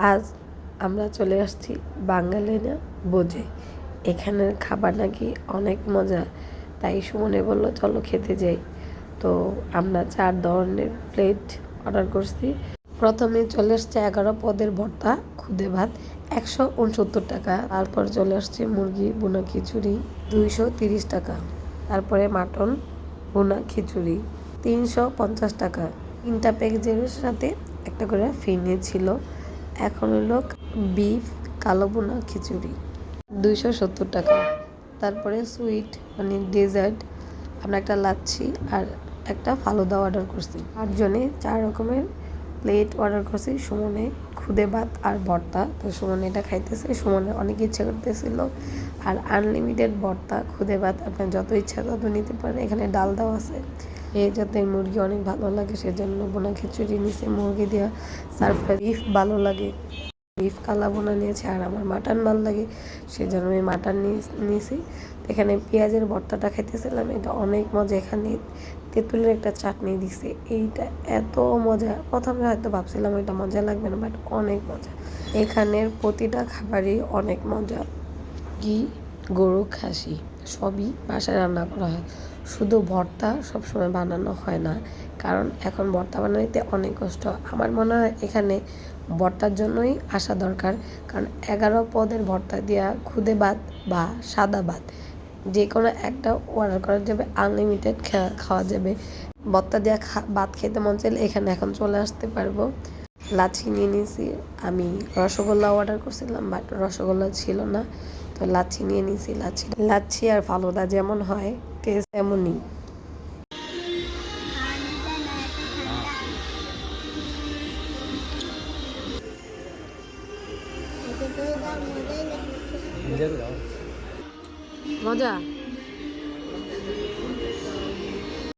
আজ আমরা চলে আসছি বাঙালিনা বোঝে। এখানের খাবার নাকি অনেক মজা, তাই সুমনে বললো চলো খেতে যাই। তো আমরা 4 ধরনের প্লেট অর্ডার করছি। প্রথমে চলে আসছে 11 পদের ভর্তা, খুদে ভাত 169 টাকা। তারপর চলে আসছে মুরগি বোনা খিচুড়ি 230 টাকা। তারপরে মাটন বোনা খিচুড়ি 350 টাকা। 3টা প্যাকেজের সাথে একটা করে ফ্রি ছিল। এখন হলো বিফ কালো বোনা খিচুড়ি 270 টাকা। তারপরে সুইট মানে ডেজার্ট আমরা একটা লাচ্ছি আর একটা ফালুদা অর্ডার করছি। 8 জনে 4 রকমের প্লেট অর্ডার করছি। সুমনে খুদে ভাত আর ভর্তা, তো সুমনে এটা খাইতেছে। সুমনে অনেক ইচ্ছা করতেছিল। আর আনলিমিটেড ভর্তা খুদে ভাত আপনার যত ইচ্ছা তত নিতে পারেন। এখানে ডাল দেওয়া আছে। এই যাতে মুরগি অনেক ভালো লাগে সেজন্য বোনা খিচুড়ি নিছে, মুরগি দেওয়া সার্ভ করে। বিফ ভালো লাগে, বিফ কালা বোনা নিয়েছে। আর আমার মাটন ভালো লাগে সেজন্য আমি মাটন নিয়েছি। এখানে পেঁয়াজের ভর্তাটা খাইতেছিলাম, এটা অনেক মজা। এখানে তেঁতুলের একটা চাটনি দিছে, এইটা এত মজা। প্রথমে হয়তো ভাবছিলাম এটা মজা লাগবে না, বাট অনেক মজা। এখানের প্রতিটা খাবারই অনেক মজা। ঘি, গরু, খাসি সবই বাসায় রান্না করা হয়। শুধু ভর্তা সবসময় বানানো হয় না, কারণ এখন ভর্তা বানাইতে অনেক কষ্ট। আমার মনে হয় এখানে ভর্তার জন্যই আসা দরকার, কারণ 11 পদের ভর্তা দেওয়া খুদে ভাত বা সাদা ভাত যে কোনো একটা অর্ডার করা যাবে, আনলিমিটেড খাওয়া যাবে। ভর্তা দেওয়া ভাত খেতে মন চাইলে এখানে এখন চলে আসতে পারবো। লাচ্ছি নিয়ে নিয়েছি। আমি রসগোল্লা অর্ডার করছিলাম, বাট রসগোল্লা ছিল না, তো লাচ্ছি নিয়ে নিয়েছি। লাচ্ছি আর ফালুদা যেমন হয় টেস্ট এমনই। মজা।